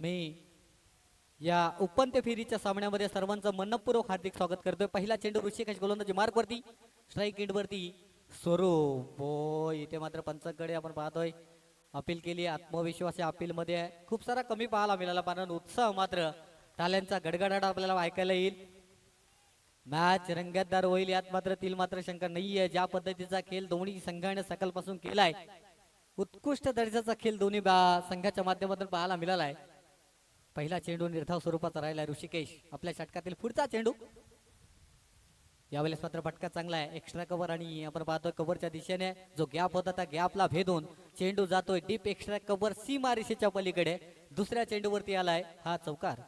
मी या उपांत्य फेरीच्या सामन्यामध्ये सर्वांचं मनपूर्वक हार्दिक स्वागत करतोय। पहिला चेंडू ऋषिकेश गोलंदाजी मार्क वरती, स्ट्राईक एंड वरती स्वरूप हो, इथे मात्र पंचांकडे आपण पाहतोय अपील केली। आत्मविश्वास या अपील मध्ये खूप सारा कमी पाहायला मिळाला, पण उत्साह मात्र टाळ्यांचा गडगडाट आपल्याला ऐकायला येईल। मॅच रंगतदार होईल यात मात्र मात्र शंका नाहीये। ज्या पद्धतीचा खेळ दोन्ही संघाने सकाळपासून केलाय, उत्कृष्ट दर्जाचा खेळ दोन्ही संघाच्या माध्यमातून पाहायला मिळाला आहे। पहिला चेंडू निर्धाव स्वरूपाचा राहिला ऋषिकेश, आपल्या षटकातील पुढचा चेंडू यावेळेस मात्र फटका चांगला आहे, एक्स्ट्रा कव्हर आणि आपण पाहतोय कव्हरच्या दिशेने जो गॅप होता त्या गॅपला भेदून चेंडू जातोय डीप एक्स्ट्रा कव्हर सीमा रेषेच्या पलीकडे। दुसऱ्या चेंडूवरती आलाय हा चौकार।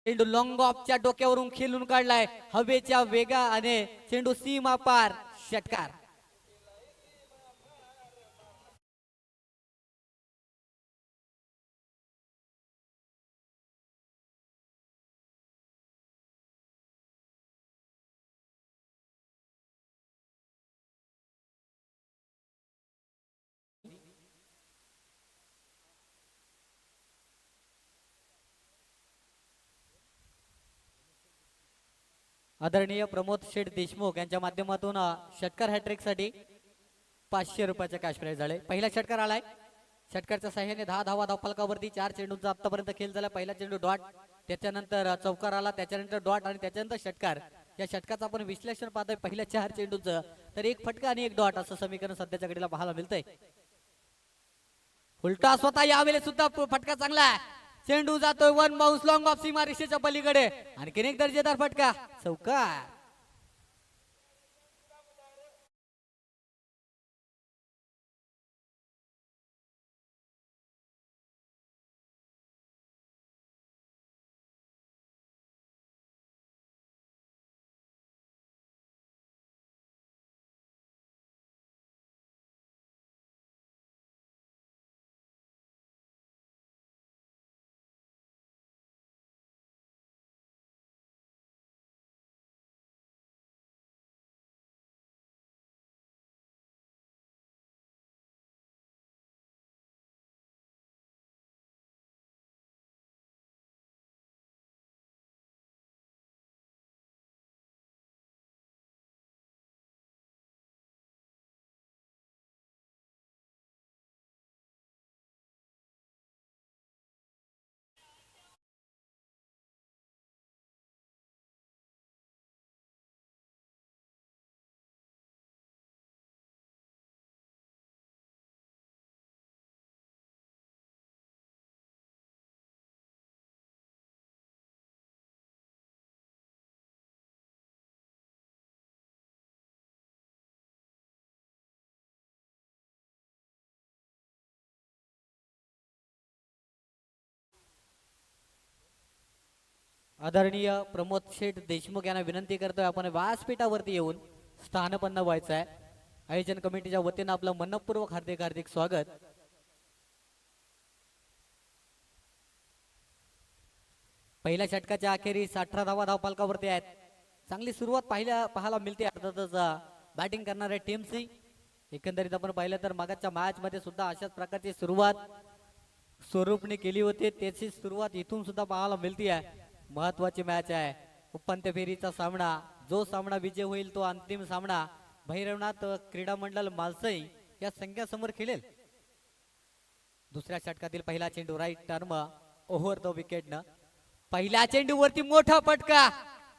चेंडू लॉंग ऑफच्या डोक्यावरून खेळून काढलाय हवेच्या वेगाने, चेंडू सीमा पार, षटकार। आदरणीय प्रमोद शेठ देशमुख यांच्या माध्यमातून षटकार हॅट्रिक साठी 500 रुपयाचे कॅश प्राइज झाले। पहिला षटकार आलाय, षटकारच्या सहाय्याने 10 धावा धावफलकावरती 4 चेंडूंचा आतापर्यंत खेळ झाला। पहिला चेंडू डॉट, त्याच्यानंतर चौकार आला, त्याच्यानंतर डॉट आणि त्याच्यानंतर षटकार। या षटकाचं आपण विश्लेषण पाहतोय पहिल्या 4 चेंडूंचं, तर एक फटका आणि एक डॉट असं समीकरण सध्याच्या घडीला पाहायला मिळतंय। उलटा स्वतः यावेळेस सुद्धा फटका चांगला आहे, चेंडू जातोय वन बाउन्स लॉंग ऑफ सीमा रेषेच्या पलीकडे, आणखीन एक दर्जेदार फटका, चौकार। आदरणीय प्रमोद शेठ देशमुख यांना विनंती करतोय, आपण व्यासपीठावरती येऊन स्थानपन्न व्हायचं आहे। आयोजन कमिटीच्या वतीनं आपलं मनपूर्वक हार्दिक हार्दिक स्वागत। पहिल्या षटकाच्या अखेरीस 18 धावा धावफलकावरती आहेत। चांगली सुरुवात पाहायला मिळते अर्थातच बॅटिंग करणाऱ्या टीमची। एकंदरीत आपण पाहिलं तर मागच्या मॅच मध्ये सुद्धा अशाच प्रकारची सुरुवात स्वरूपने केली होती, त्याची सुरुवात इथून सुद्धा पाहायला मिळते आहे। महत्वाची मॅच आहे, उपांत्य फेरीचा सामना, जो सामना विजय होईल तो अंतिम सामना भैरवनाथ क्रीडा मंडळ मालसई या संघासमोर खेळेल. दुसऱ्या षटकातील पहिला चेंडू right arm over the wicket न. पहिल्या चेंडूवरती मोठा फटका,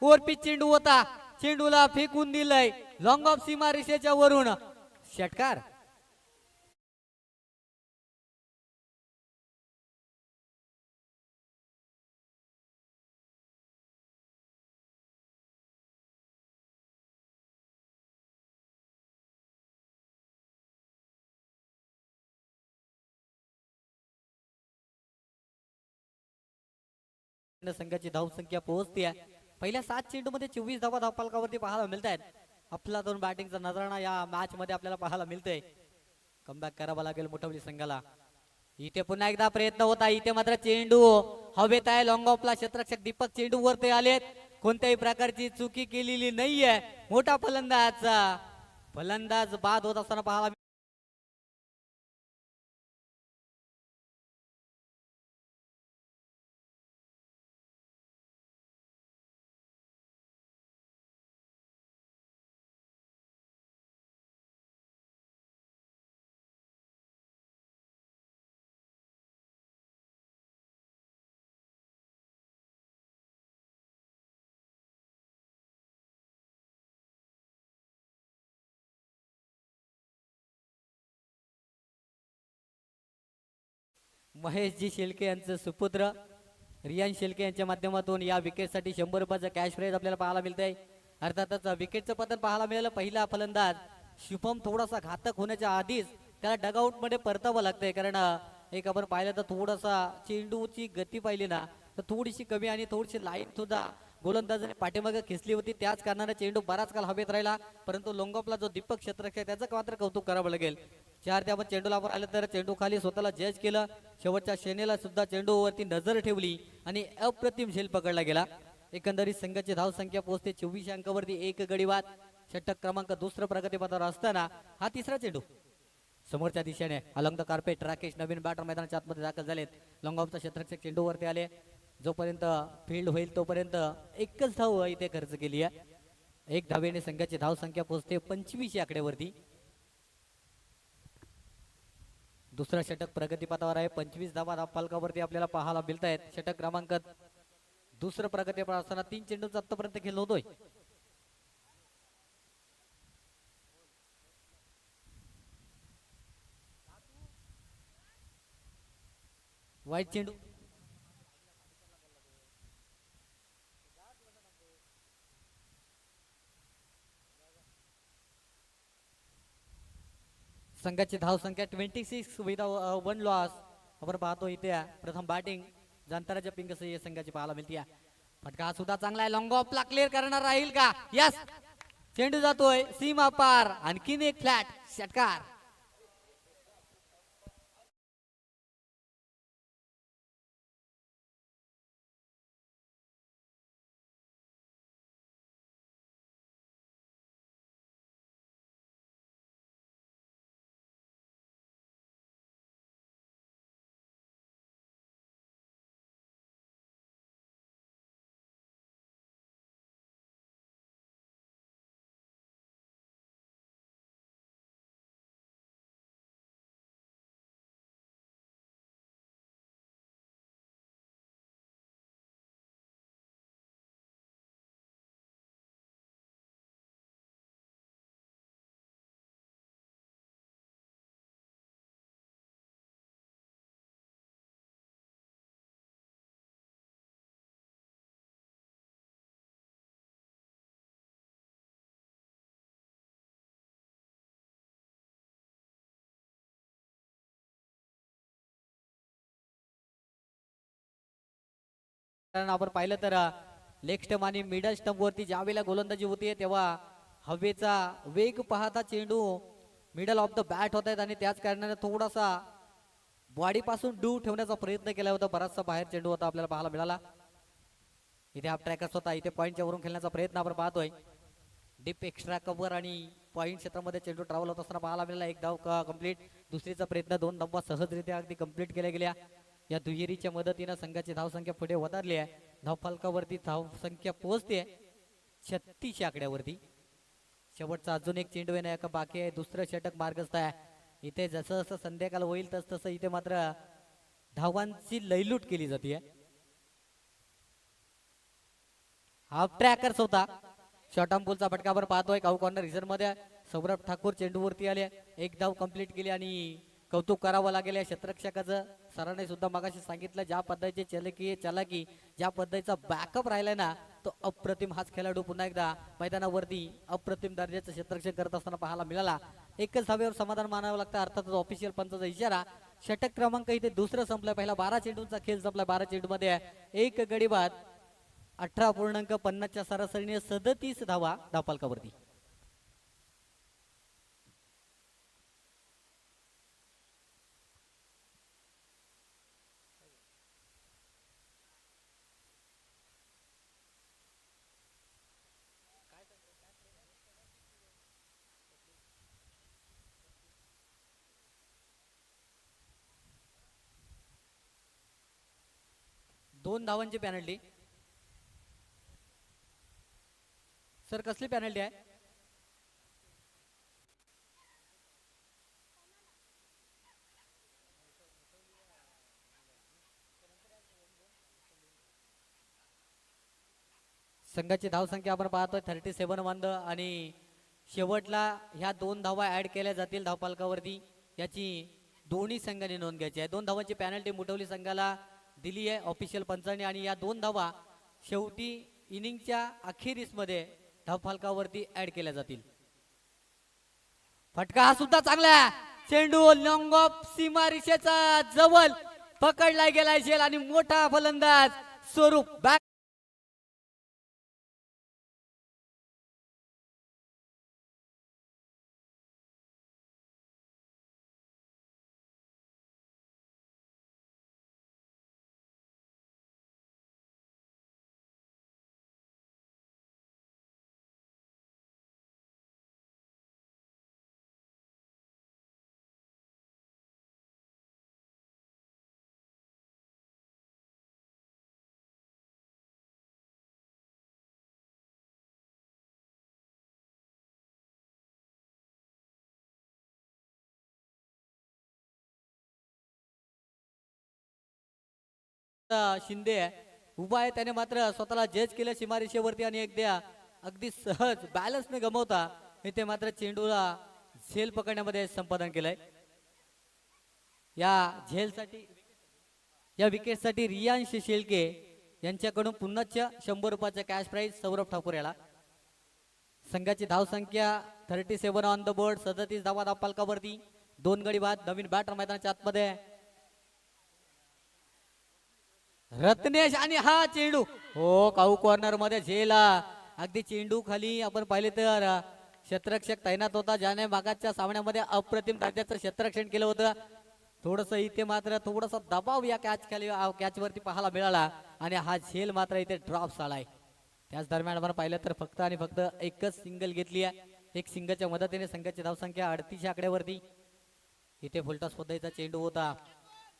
ओव्हरपिच चेंडू होता, चेंडूला फेकून दिलंय लॉंग ऑफ सीमा रेषेच्या वरून. षटकार. संघाची धावसंख्या पोहोचते आहे. पहिल्या 7 चेंडू मध्ये 24 धावा धावफलकावरती पाहायला मिळत आहेत. आपला दोन बॅटिंगचा नजराणा या मॅच मध्ये आपल्याला पाहायला मिळतोय. कमबॅक करावा लागेल मोठवली संघाला. इथे पुन्हा एकदा प्रयत्न होता, इथे मात्र चेंडू हवेत आहे. लॉंग ऑफला क्षेत्ररक्षक दीपक चेंडू वरती आलेत, कोणत्याही प्रकारची चुकी केलेली नाहीये. मोठा फलंदाज बाद होत असताना पाहायला महेशजी शेळके यांचं सुपुत्र रियान शेळके यांच्या माध्यमातून या विकेटसाठी 100 रुपयाचं कॅश प्राइज आपल्याला पाहायला मिळतंय. अर्थातच विकेटचं पतन पाहायला मिळालं. पहिला फलंदाज शुभम थोडासा घातक होण्याच्या आधीच त्याला डगआउट मध्ये परतावं लागतंय, कारण एक आपण पाहिलं तर थोडासा चेंडूची गती पाहिली ना तर थोडीशी कमी आणि थोडीशी लाईन सुद्धा गोलंदाजाने पाठीमागे खेचली होती. त्याच कारणाने चेंडू बराच काळ हवेत राहिला, परंतु लोंगॉपला जो दीपक क्षेत्ररक्षक त्याचं मात्र कौतुक करावं लागेल. 4 ते आपण चेंडूला आपण आलं तर चेंडू खाली स्वतःला जज केलं. शेवटच्या श्रेणीला सुद्धा चेंडूवरती नजर ठेवली आणि अप्रतिम झेल पकडला गेला. एकंदरीत संघाची धाव संख्या पोहोचते 24 अंकावरती. एक गडी बाद. षटक क्रमांक दुसरं प्रगतीपथावर असताना हा तिसरा चेंडू समोरच्या दिशेने अलंग द कार्पेट. राकेश नवीन बॅटर मैदानाच्या आतमध्ये दाखल झालेत. लॉंग ऑफचा क्षेत्ररक्षक चेंडूवरती आले. जोपर्यंत फील्ड होईल तोपर्यंत एकच धाव इथे खर्च केली आहे. एक धावेने संघाची धाव संख्या पोहोचते 25 आकड्यावरती. दुसरा षटक प्रगतीपथावर आहे. 25 धावा धावफलकावरती आपल्याला पाहायला मिळत आहेत. षटक क्रमांक दुसरं प्रगतीपथ असताना 3 चेंडूचा आतापर्यंत खेळ होतोय. वाईट चेंडू. संघाची धाव संख्या 26 विथ 1 लॉस. आपण पाहतो इथे प्रथम बॅटिंग जांताराच्या पिंगस या संघाची पाहायला मिळते. फटका सुद्धा चांगला आहे. लॉंग ऑफला क्लिअर करणार राहील का? यस, चेंडू जातोय सीमा पार. आणखीन एक फ्लॅट षटकार. आपण पाहिलं तर लेग स्टंप आणि मिडल स्टंप वरती ज्यावेळेला गोलंदाजी होतीये तेव्हा हवेचा वेग पाहता चेंडू मिडल ऑफ द बॅट होत आहेत आणि त्याच कारणाने थोडासा बॉडी पासून दूर ठेवण्याचा प्रयत्न केला होता. बराचसा बाहेर चेंडू होता आपल्याला पाहायला मिळाला. इथे हाफ ट्रॅकर्स होता. इथे पॉईंटच्या वरून खेळण्याचा प्रयत्न आपण पाहतोय. डीप एक्स्ट्रा कव्हर आणि पॉईंट क्षेत्रामध्ये चेंडू ट्रॅव्हल होत असताना पाहायला मिळाला. एक धाव कंप्लीट. दुसरीचा प्रयत्न 2 धावा सहजरित्या अगदी कंप्लीट केल्या गेल्या. या दुहेरीच्या मदतीनं संघाची धावसंख्या पुढे वधारली आहे. धावफलकावरती धावसंख्या पोहोचते 36 आकड्यावरती. शेवटचा अजून एक चेंडू येणं एका बाकी आहे. दुसरं षटक मार्गस्थ आहे. इथे जसं जसं संध्याकाळ होईल तस तसं इथे मात्र धावांची लयलूट केली जाते. हाफ ट्रॅकर्स होता. शॉर्ट आर्म पुलचा फटका आपण पाहतोय. काऊ कॉर्नर रिझर्व मध्ये सौरभ ठाकूर चेंडूवरती आले. एक धाव कंप्लीट केली आणि कौतुक करावं लागेल या क्षेत्ररक्षकाचं. सरांनी सुद्धा मगाशी सांगितलं ज्या पद्धतीचे चालाकी ज्या पद्धतीचा बॅकअप राहिलाय ना तो अप्रतिम. हाच खेळाडू पुन्हा एकदा मैदानावरती अप्रतिम दर्जाचं क्षेत्ररक्षण करत असताना पाहायला मिळाला. एकच धावेवर समाधान मानावं लागतं. अर्थातच ऑफिशियल पंचाचा इशारा. षटक क्रमांक इथे दुसरं संपलाय. पहिला 12 चेंडूंचा खेळ संपलाय. 12 चेंडू मध्ये एक गडी बाद 18.50च्या सरासरीने 37 धावा धावफलकावरती. दोन धावांची पॅनल्टी. सर कसली पॅनल्टी आहे? संघाची धावसंख्या आपण पाहतोय 37 आणि शेवटला ह्या दोन धावा ऍड केल्या जातील धावफलकावरती. याची दोन्ही संघाने नोंद घ्यायची आहे. दोन धावांची पॅनल्टी मुठवली संघाला दिली आहे ऑफिशियल पंचाने आणि या दोन धावा शेवटी इनिंगच्या अखेरीस मध्ये धावफलकावरती ऍड केल्या जातील. फटका हा सुद्धा चांगला. चेंडू लॉंग ऑफ सीमा रेषेचा जवळ पकडला गेला झेल आणि मोठा फलंदाज स्वरूप बॅक शिंदे उभा आहे. त्याने मात्र स्वतःला जज केलं सीमारेषेवरती आणि एकदा अगदी सहज बॅलन्स न गमवता इथे मात्र चेंडूला झेल पकडण्यामध्ये संपादन केलंय. या झेलसाठी या विकेटसाठी रियांश शेळके यांच्याकडून पुन्हाच 100 रुपयाचा कॅश प्राइज सौरभ ठाकूर याला. संघाची धावसंख्या 37 ऑन द बोर्ड. 37 धावा धावफलकावरती. दोन गडी बाद. नवीन बॅटर मैदानाच्या आतमध्ये रत्नेश आणि हा चेंडू हो काऊ कॉर्नर मध्ये झेला. अगदी चेंडू खाली आपण पाहिले तर क्षेत्ररक्षक तैनात होता ज्याने मागाच्या सामन्यामध्ये अप्रतिम दर्जाचं क्षेत्ररक्षण केलं होतं. थोडस इथे मात्र थोडासा दबाव या कॅच वरती पाहायला मिळाला आणि हा झेल मात्र इथे ड्रॉप झालाय. त्याच दरम्यान आपण पाहिलं तर फक्त आणि फक्त एकच सिंगल घेतली आहे. एक सिंगलच्या मदतीने संघाची धावसंख्या 38 आकड्यावरती. इथे फुलटॉस पद्धतीचा चेंडू होता.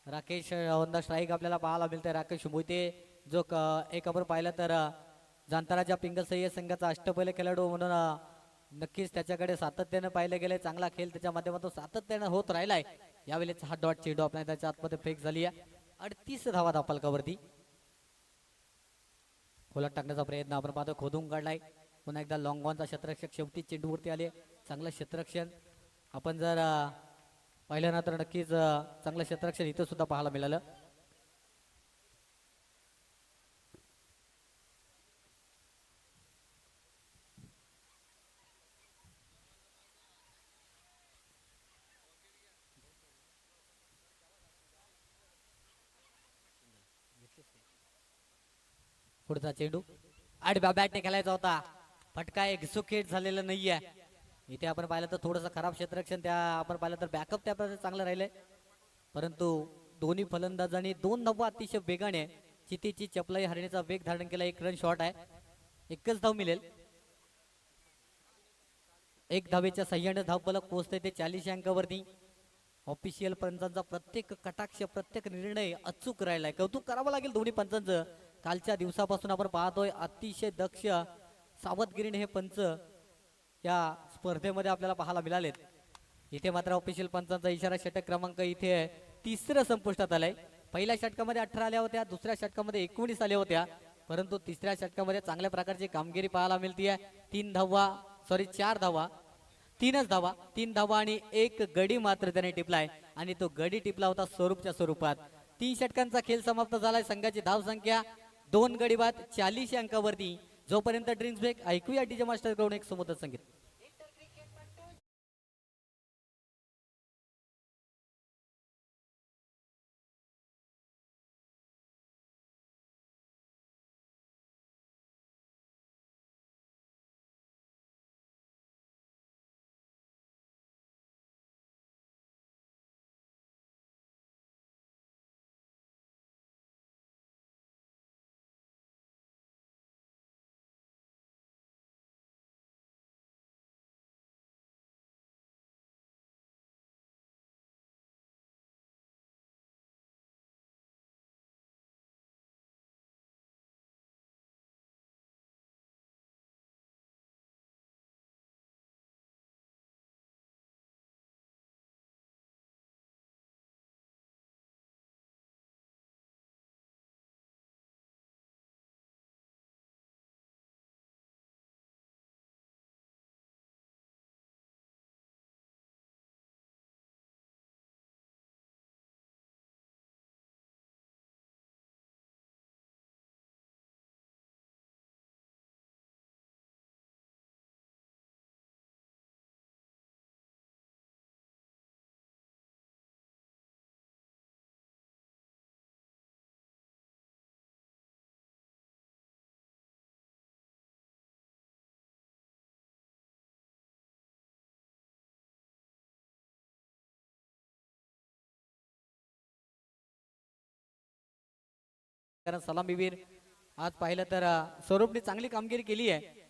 राकेश ऑन द स्ट्राईक आपल्याला पाहायला मिळतंय. राकेश मोहिते जो एक आपण पाहिलं तर जांताराच्या पिंगल सह्य संघाचा अष्टपैलू खेळाडू म्हणून नक्कीच त्याच्याकडे सातत्यानं पाहिलं गेलंय. चांगला खेळ त्याच्या माध्यमातून सातत्यानं होत राहिलाय. यावेळेस हा डॉट चेंडू आपल्या त्याच्या आतमध्ये फेक झाली आहे. 38 धावा धावफलकावरती. खोलात टाकण्याचा प्रयत्न आपण पाहतो. खोदून काढलाय. पुन्हा एकदा लॉंग ऑनचा क्षेत्ररक्षक शेवटी चेंडूवरती आले. चांगलं क्षेत्ररक्षण आपण जर पाहिल्यानंतर नक्कीच चांगलं क्षेत्ररक्षण इथं सुद्धा पाहायला मिळालं. पुढचा चेंडू आडव्या बॅटने खेळायचा होता. फटका एक्झिक्यूट झालेला नाहीये. इथे आपण पाहिलं तर थोडंसं खराब क्षेत्ररक्षण त्या आपण पाहिलं तर बॅकअप त्या चांगलं राहिलंय. परंतु दोन्ही फलंदाजांनी दोन धावा अतिशय वेगाने चितीची चपलाई हरण्याचा वेग धारण केला. एक रन शॉर्ट आहे. एकच धाव मिळेल. एक धावेच्या सह्याने धावफलक पोहोचते ते 40 अंकावरती. ऑफिशियल पंचांचा प्रत्येक कटाक्ष प्रत्येक निर्णय अचूक राहिलाय. कौतुक करावं लागेल दोन्ही पंचांचं. कालच्या दिवसापासून आपण पाहतोय अतिशय दक्ष सावधगिरीने हे पंच या स्पर्धेमध्ये आपल्याला पाहायला मिळालेत. इथे मात्र ऑफिशियल पंचांचा इशारा षटक क्रमांक इथे तिसरं संपुष्टात आलंय. पहिल्या षटकामध्ये 18 आल्या होत्या, दुसऱ्या षटकामध्ये 19 आल्या होत्या, परंतु तिसऱ्या षटकामध्ये चांगल्या प्रकारची कामगिरी पाहायला मिळतीये. 4 धावा, 3 धावा आणि एक गडी मात्र त्याने टिपलाय आणि तो गडी टिपला होता स्वरूपच्या स्वरूपात. 3 षटकांचा खेळ समाप्त झालाय. संघाची धाव संख्या 2 गडी बाद 40 अंकावरती. जोपर्यंत ड्रिंक्स ब्रेक ऐकूया डीजे मास्टर कडून एक समुद्र संगीत. कारण सलामीवीर आज पाहिलं तर स्वरूपने चांगली कामगिरी केली आहे,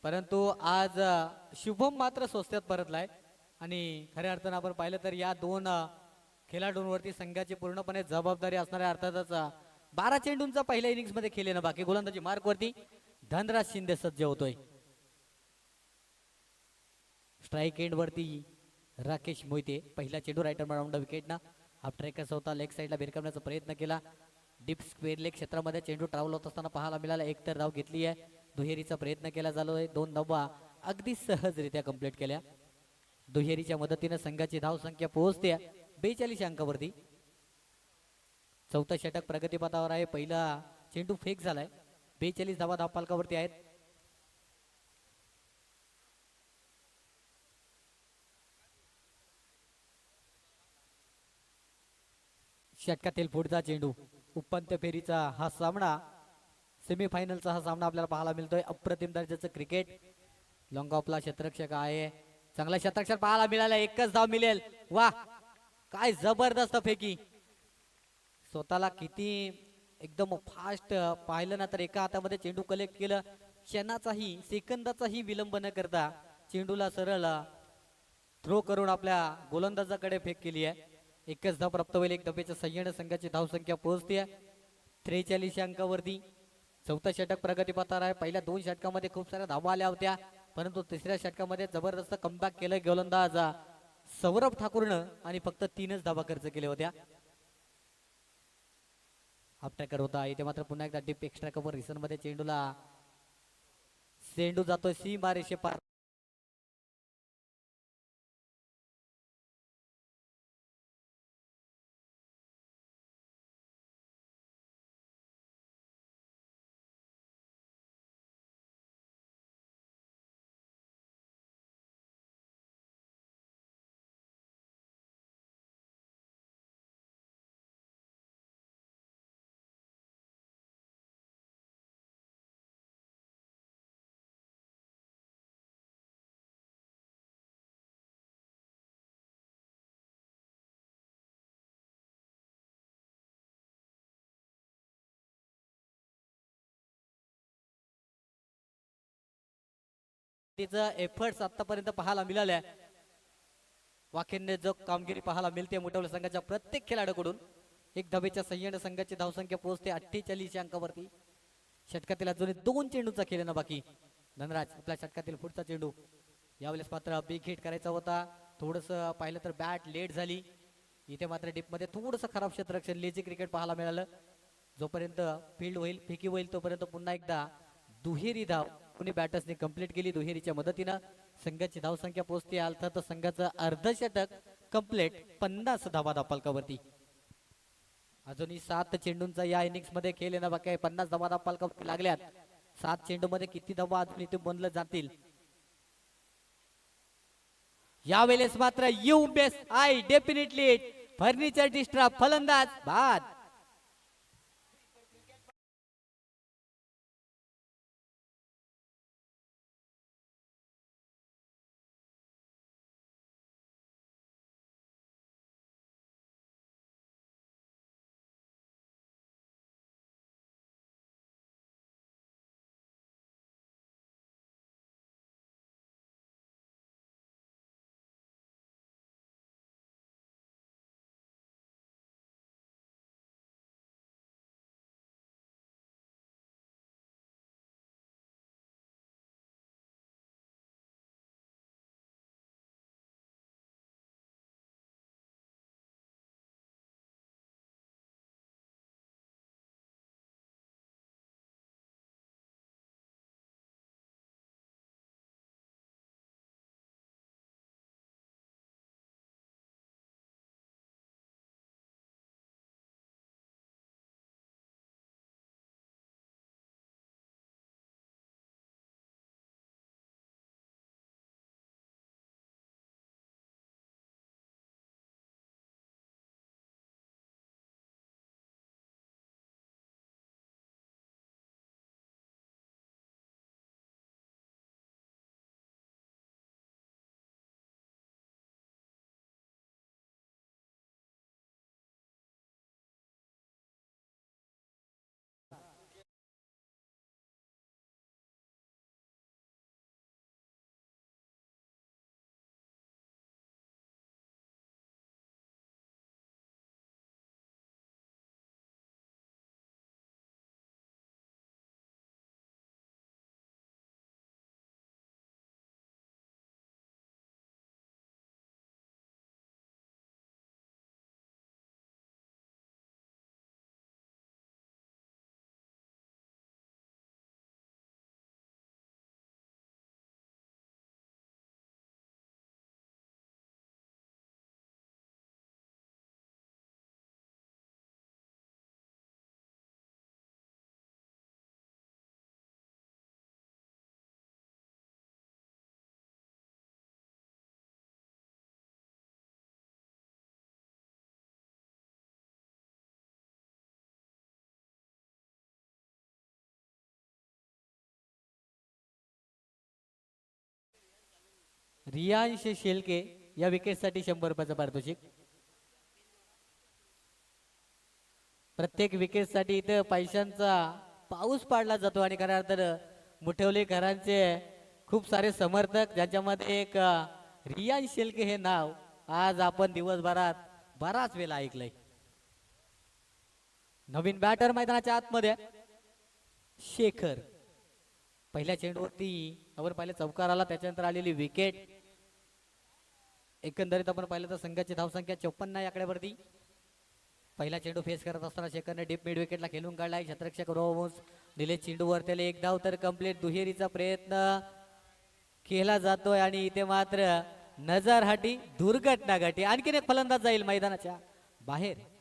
परंतु आज शुभम मात्र स्वस्तात परतलाय. आणि खऱ्या अर्थानं आपण पाहिलं तर या दोन खेळाडूंवरती संघाची पूर्णपणे जबाबदारी असणाऱ्या अर्थातच 12 चेंडूंचा पहिल्या इनिंग्स मध्ये खेळले ना, बाकी गोलंदाजी मार्क वरती धनराज शिंदे सज्ज होतोय. स्ट्राईक एंड वरती राकेश मोहिते. पहिला चेंडू राईटर राऊंड विकेट ना. हाफ ट्रॅकर्स होता, लेग साईडला भिरकवण्याचा प्रयत्न केला. डीप स्क्वेअर लेग क्षेत्रामध्ये चेंडू ट्रॅव्हल होत असताना पाहायला मिळाला. एक तर धाव घेतली आहे. दुहेरीचा प्रयत्न केला झालोय. 2 धावा अगदी सहजरित्या कंप्लीट केल्या. दुहेरीच्या मदतीने संघाची धाव संख्या पोहोचते 42 अंकावरती. चौथा षटक प्रगतीपथावर आहे. पहिला चेंडू फेक झालाय. 42 धावा धावपालकावरती आहेत. षटकातील पुढचा चेंडू. उपांत्य फेरीचा हा सामना, सेमीफायनलचा हा सामना आपल्याला पाहायला मिळतोय. अप्रतिम दर्जाचं क्रिकेट. लॉंग ऑफला क्षेत्ररक्षक आहे. चांगला क्षेत्ररक्षक पाहायला मिळाला. एकच धाव मिळेल. वा, काय जबरदस्त फेकी. स्वतःला किती एकदम फास्ट पाहिलं ना तर एका हातामध्ये चेंडू कलेक्ट केलं. क्षणाचाही सेकंदाचाही विलंब न करता चेंडूला सरळ थ्रो करून आपल्या गोलंदाजाकडे फेक केली आहे. एकच धाव प्राप्त होईल. एक धावेच्या सह्याने संघाची धाव संख्या पोहोचते 43 अंकावरती. चौथा षटक प्रगतीपथावर आहे. पहिल्या 2 षटकामध्ये खूप साऱ्या धावा आल्या होत्या, परंतु तिसऱ्या षटकामध्ये जबरदस्त कमबॅक केलं गोलंदाज सौरभ ठाकूरनं आणि फक्त 3च धावा खर्च केल्या होत्या. हाफ ट्रॅकर होता इथे मात्र पुन्हा एकदा डीप एक्स्ट्रा कव्हर रिसन मध्ये चेंडू जातोय सीमा रेषे पार. तिचं एफर्ट्स आतापर्यंत पाहायला मिळाल्या. वाखेंने जो कामगिरी पाहायला मिळते मोठवल्या संघाच्या प्रत्येक खेळाडूकडून. एक धावेच्या संय्यन संघाची धावसंख्या पोहोचते 48 अंकावरती. षटकातील अजूनही 2 चेंडूचा खेळणं बाकी. धनराज आपल्या षटकातील पुढचा चेंडू यावेळेस मात्र बिग हिट करायचा होता. थोडस पाहिलं तर बॅट लेट झाली. इथे मात्र डीप मध्ये थोडस खराब क्षेत्ररक्षण लेझी क्रिकेट पाहायला मिळालं. जोपर्यंत फील्ड होईल फेकी होईल तोपर्यंत पुन्हा एकदा दुहेरी धाव पुणे बॅटर्सने कंप्लीट केली. दुहेरीच्या मदतीनं संघाची धावसंख्या पोहोचते अर्थात संघाचं अर्धशतक कंप्लीट 50 धावा धावफलकावरती. अजूनही 7 चेंडूंचा या इनिंग्स मध्ये खेळ येणं बाकी आहे. 50 धावा धावफलकावरती लागल्यात. 7 चेंडू मध्ये किती धावा अजून इथे बनलं जातील यावेळेस मात्र यू बेस्ट आय डेफिनेटली फर्निचर डिस्ट्रॉप फलंदाज बाद. रियांश शेलके या विकेटसाठी 100 रुपयाचं पारितोषिक. प्रत्येक विकेटसाठी इथं पैशांचा पाऊस पाडला जातो आणि खऱ्या अर्थानं मुठवलेकरांचे खूप सारे समर्थक ज्यांच्यामध्ये एक रियांश शेलके हे नाव आज आपण दिवसभरात बराच वेळा ऐकलंय. नवीन बॅटर मैदानाच्या आतमध्ये शेखर पहिल्या चेंडूवरती आपण पाहिलं चौकार आला त्याच्यानंतर आलेली विकेट. एकंदरीत आपण पाहिलं तर संघाची धावसंख्या 54 या आकड्यावरती. पहिला चेंडू फेस करत असताना शेखरने डीप मिड विकेटला खेळून काढलाय. क्षेत्ररक्षक रोहन्स दिले चेंडूवर त्याला एक धाव तर कंप्लीट. दुहेरीचा प्रयत्न केला जातोय आणि इथे मात्र नजर हटी दुर्घटना घटी. आणखीन एक फलंदाज जाईल मैदानाच्या बाहेर.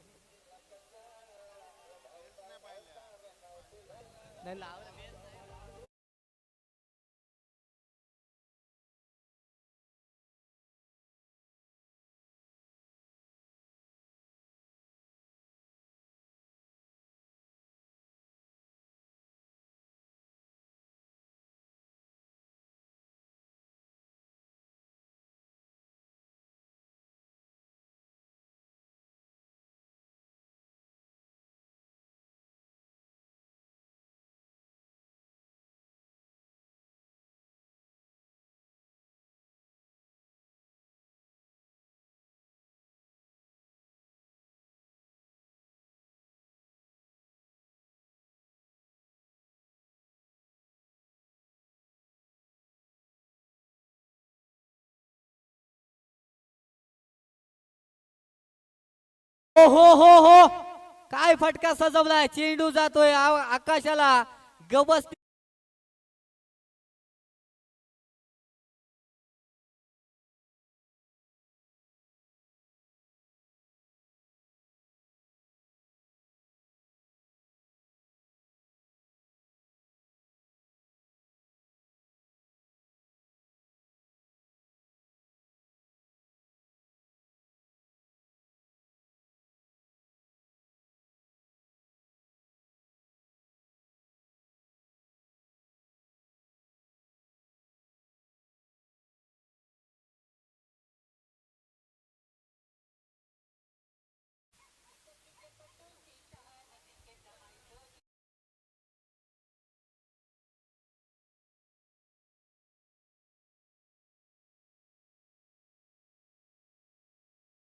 हो हो हो हो, काय फटका सजवलाय, चेंडू जातोय आकाशाला व्यवस्थित.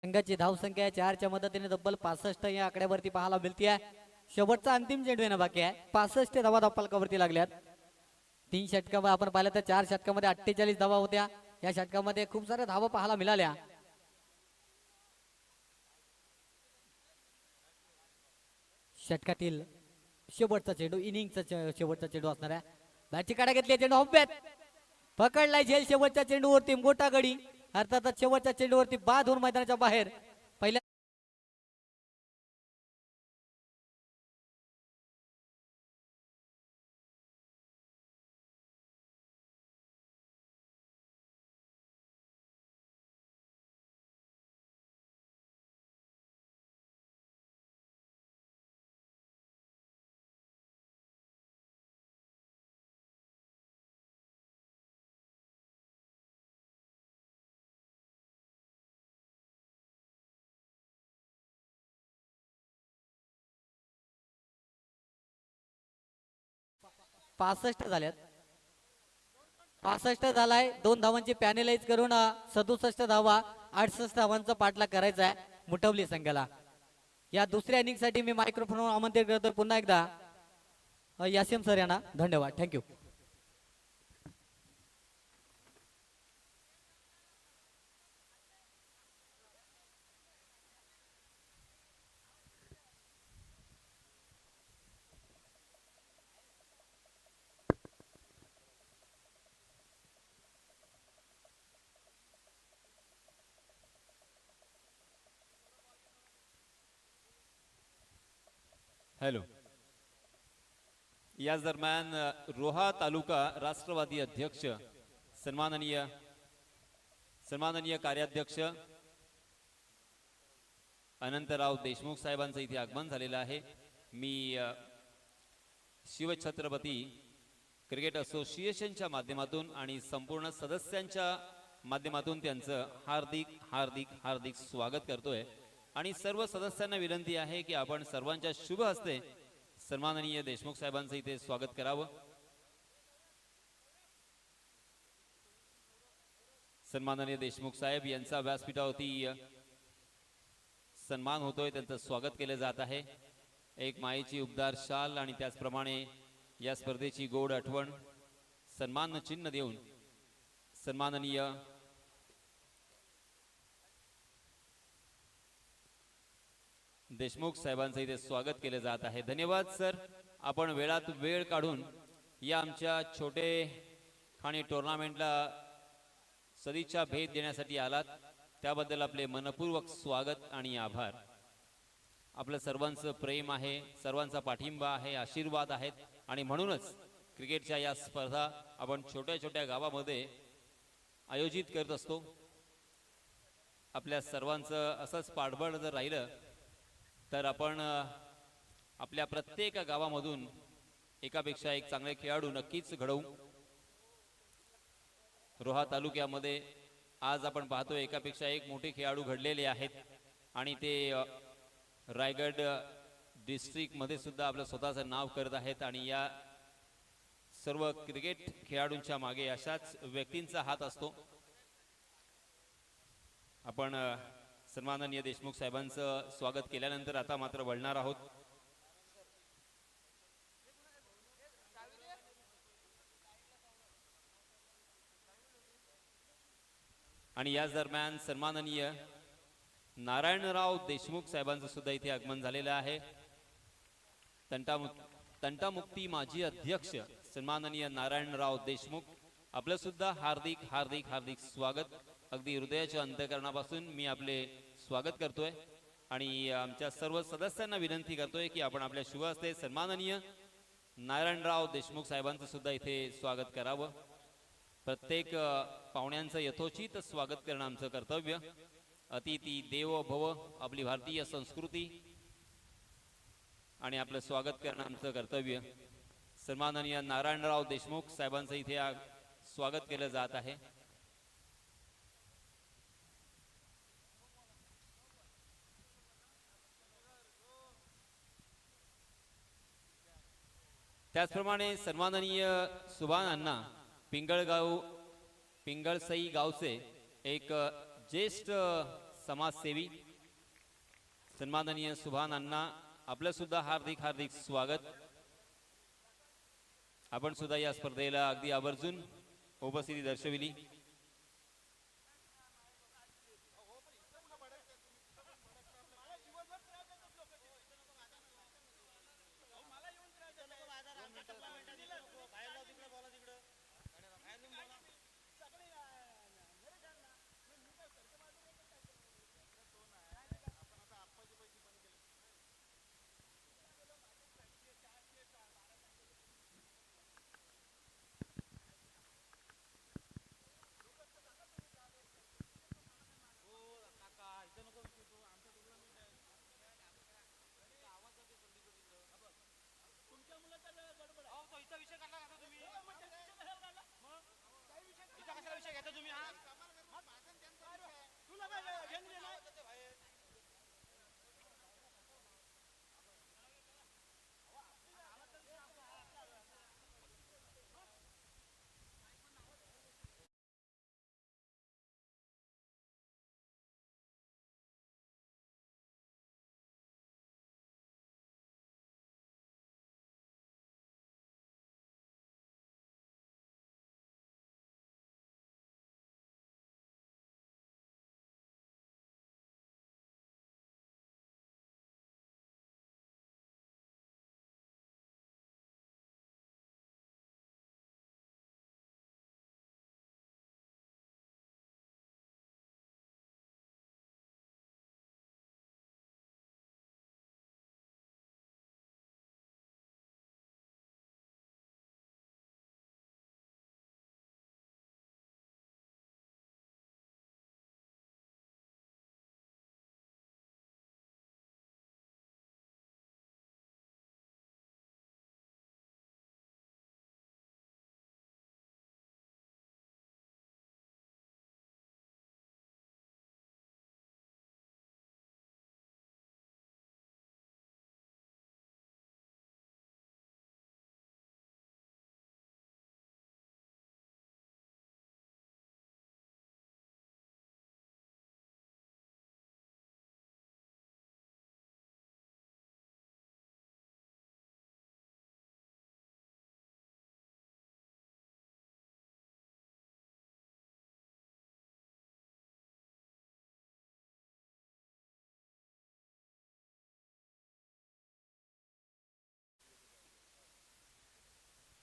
संघाची धावसंख्या आहे 4च्या मदतीने तब्बल 65 या आकड्यावरती पाहायला मिळते आहे. शेवटचा अंतिम चेंडू येणं बाकी आहे. 65 धावा धावफलकावरती लागल्यात. 3 षटकामध्ये आपण पाहिलं तर 4 षटकामध्ये 48 धावा होत्या. या षटकामध्ये खूप साऱ्या धावा पाहायला मिळाल्या. षटकातील शेवटचा चेंडू, इनिंगचा शेवटचा चेंडू असणार आहे. बॅटची काढा घेतली, चेंडू हव्यात पकडलाय झेल. शेवटच्या चेंडूवरती मोठा गडी, अर्थातच शेवटच्या चेंडूवरती बाद होऊन मैदानाच्या बाहेर. पहिल्या 65 झाल्यात. 65 झालाय. 2 धावांची पॅनेलाइज करून 67 धावा 68 धावांचा पाठलाग करायचा आहे मुठवली संघाला. या दुसऱ्या इनिंग साठी मी मायक्रोफोनवर आमंत्रित करतोय पुन्हा एकदा यासिम सर यांना. धन्यवाद, थँक्यू. हॅलो. याच दरम्यान रोहा तालुका राष्ट्रवादी अध्यक्ष सन्माननीय कार्याध्यक्ष अनंतराव देशमुख साहेबांचं इथे आगमन झालेलं आहे. मी शिवछत्रपती क्रिकेट असोसिएशनच्या माध्यमातून आणि संपूर्ण सदस्यांच्या माध्यमातून त्यांचं हार्दिक हार्दिक हार्दिक स्वागत करतोय. आणि सर्व सदस्यांना विनंती आहे की आपण सर्वांच्या शुभ हस्ते सन्माननीय देशमुख साहेबांचं इथे स्वागत करावं. सन्माननीय देशमुख साहेब यांचा व्यासपीठावरती सन्मान होतोय, त्यांचं स्वागत केलं जात आहे. एक मायेची उबदार शाल आणि त्याचप्रमाणे या स्पर्धेची गोड आठवण सन्मान चिन्ह देऊन सन्माननीय देशमुख साहेबांचं इथे स्वागत केले जात आहे. धन्यवाद सर, आपण वेळात वेळ काढून या आमच्या छोटे खाणी टुर्नामेंटला सदिच्छा भेट देण्यासाठी आलात, त्याबद्दल आपले मनपूर्वक स्वागत आणि आभार. आपलं सर्वांचं प्रेम आहे, सर्वांचा पाठिंबा आहे, आशीर्वाद आहेत आणि म्हणूनच क्रिकेटच्या या स्पर्धा आपण छोट्या छोट्या गावामध्ये आयोजित करत असतो. आपल्या सर्वांचं असंच पाठबळ जर राहिलं तर आपण आपल्या प्रत्येक गावामधून एकापेक्षा एक चांगले खेळाडू नक्कीच घडवू. रोहा तालुक्यामध्ये आज आपण पाहतो एकापेक्षा एक मोठे खेळाडू घडलेले आहेत आणि ते रायगड डिस्ट्रिक्ट मध्ये सुद्धा आपलं स्वतःचं नाव करत आहेत. आणि या सर्व क्रिकेट खेळाडूंच्या मागे अशाच व्यक्तींचा हात असतो. आपण सन्माननीय देशमुख साहेबांचं स्वागत केल्यानंतर आता मात्र वळणार आहोत. आणि याच दरम्यान सन्माननीय नारायणराव देशमुख साहेबांचं सुद्धा इथे आगमन झालेलं आहे. तंटामुक्ती माजी अध्यक्ष सन्माननीय नारायणराव देशमुख, आपलं सुद्धा हार्दिक हार्दिक हार्दिक स्वागत. अगदी हृदयाच्या अंतःकरणापासून मी आपले स्वागत करतोय आणि आमच्या सर्व सदस्यांना विनंती करतोय की आपण आपल्या शुभ हस्ते सन्माननीय नारायणराव देशमुख साहेबांचं सुद्धा इथे स्वागत करावं. प्रत्येक पाहुण्यांचं यथोचित स्वागत करणं आमचं कर्तव्य. अतिथी देवो भव, आपली भारतीय संस्कृती आणि आपलं स्वागत करणं आमचं कर्तव्य. सन्माननीय नारायणराव देशमुख साहेबांचं इथे स्वागत केलं जात आहे. त्याचप्रमाणे सन्माननीय सुभान अण्णा पिंगळसई गावचे एक ज्येष्ठ समाजसेवी सन्माननीय सुभान अण्णा, आपलं सुद्धा हार्दिक हार्दिक स्वागत. आपण सुद्धा या स्पर्धेला अगदी आवर्जून उपस्थिती दर्शविली.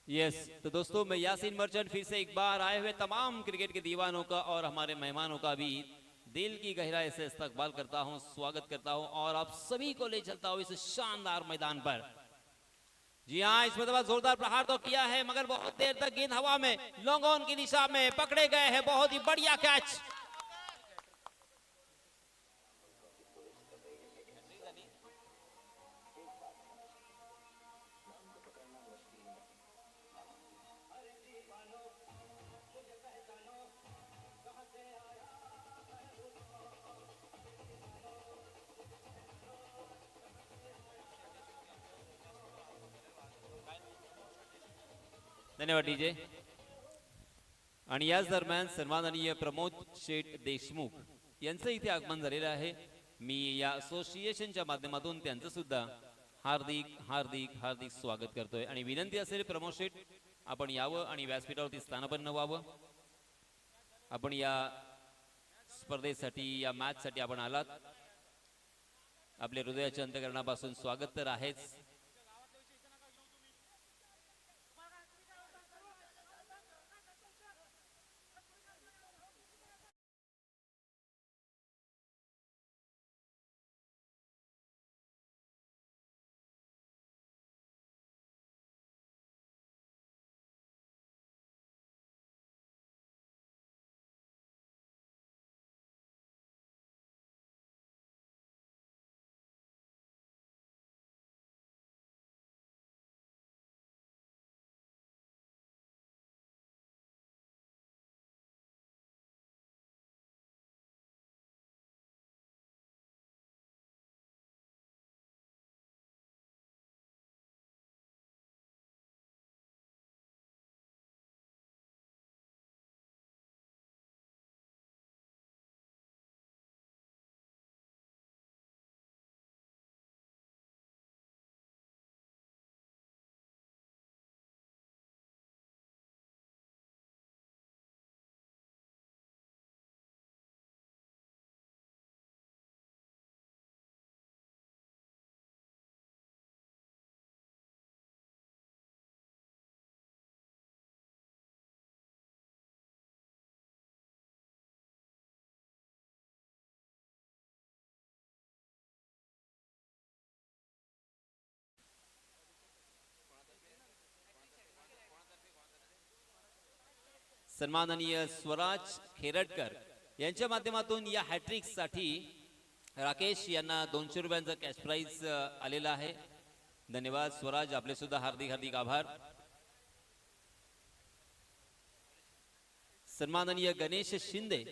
यस तो दोस्तों, मैं यासीन मर्चेंट फिर से एक बार आए हुए तमाम क्रिकेट के दीवानों का और हमारे मेहमानों का भी दिल की गहराई से इस्तकबाल करता हूं, स्वागत करता हूं और आप सभी को ले चलता हूं इस शानदार मैदान पर. जी हाँ, इस मतलब जोरदार प्रहार तो किया है मगर बहुत देर तक गेंद हवा में लॉन्ग ऑन की दिशा में पकड़े गए हैं. बहुत ही बढ़िया कैच. धन्यवाद डीजे. आणि याच दरम्यान सन्माननीय प्रमोद शेठ देशमुख यांचं इथे आगमन झालेलं आहे. मी या असोसिएशनच्या माध्यमातून त्यांचं सुद्धा हार्दिक हार्दिक हार्दिक स्वागत करतोय आणि विनंती असेल प्रमोद शेठ आपण यावं आणि व्यासपीठावरती स्थानपन्न व्हावं. आपण या स्पर्धेसाठी या मॅच साठी आपण आलात आपले हृदयाच्या अंतकरणापासून स्वागत तर आहेच. सन्माननीय स्वराज खेरटकर यांच्या माध्यमातून या हॅट्रिक साठी राकेश यांना 200 रुपयांचा कॅश प्राइज आलेला आहे. धन्यवाद स्वराज, आपले सुद्धा हार्दिक हार्दिक आभार. सन्माननीय गणेश शिंदे,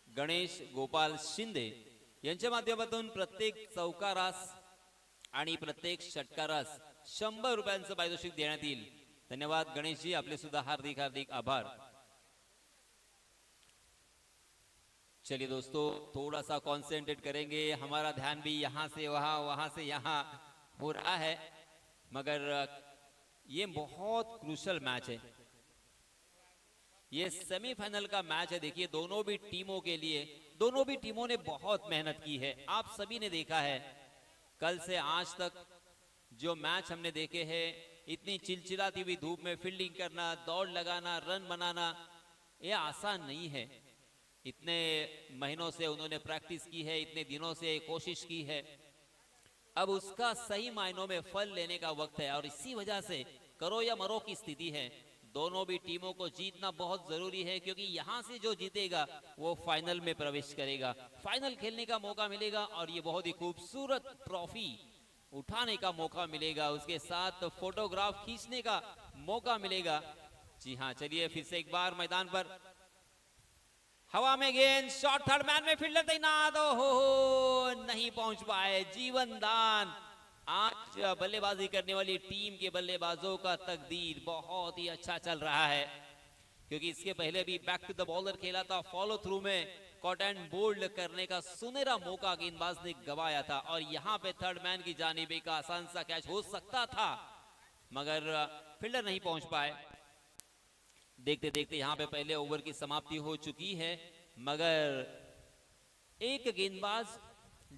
गणेश गोपाल शिंदे यांच्या माध्यमातून प्रत्येक चौकारास आणि प्रत्येक षटकारास 100 रुपयांचं पारितोषिक देण्यात येईल. धन्यवाद गणेशजी, आपले सुद्धा हार्दिक हार्दिक आभार. चलिए दोस्तों, थोड़ा सा कॉन्सेंट्रेट करेंगे. हमारा ध्यान भी यहाँ से वहाँ, वहाँ से यहाँ हो रहा है, मगर ये बहुत क्रूशल मैच है. ये सेमीफाइनल का मैच है. देखिए दोनों भी टीमों के लिए, दोनों भी टीमों ने बहुत मेहनत की है. आप सभी ने देखा है कल से आज तक जो मैच हमने देखे हैं, इतनी चिलचिलाती हुई धूप में फील्डिंग करना, दौड़ लगाना, रन बनाना, ये आसान नहीं है. इतने महीनों से उन्होंने प्रैक्टिस की है, इतने दिनों से कोशिश की है. अब उसका सही मायनों में फल लेने का वक्त है और इसी वजह से करो या मरो की स्थिति है. दोनों भी टीमों को जीतना बहुत जरूरी है, क्योंकि यहां से जो जीतेगा वो फाइनल में प्रवेश करेगा, फाइनल खेलने का मौका मिलेगा और ये बहुत ही खूबसूरत ट्रॉफी उठाने का मौका मिलेगा. उसके साथ फोटोग्राफ खींचने का मौका मिलेगा. जी हाँ, चलिए फिर से एक बार मैदान पर. हवा में गेंद, शॉट थर्ड मैन में, फील्डर तैनात, हो नहीं पहुंच पाए. जीवन दान. आज बल्लेबाजी करने वाली टीम के बल्लेबाजों का तकदीर बहुत ही अच्छा चल रहा है, क्योंकि इसके पहले भी बैक टू द बॉलर खेला था. फॉलो थ्रू में कॉट एंड बोल्ड करने का सुनहरा मौका गेंदबाज ने गवाया था और यहाँ पे थर्ड मैन की जानिब एक आसान सा कैच हो सकता था, मगर फील्डर नहीं पहुंच पाए. देखते देखते यहाँ पे पहले ओवर की समाप्ति हो चुकी है, मगर एक गेंदबाज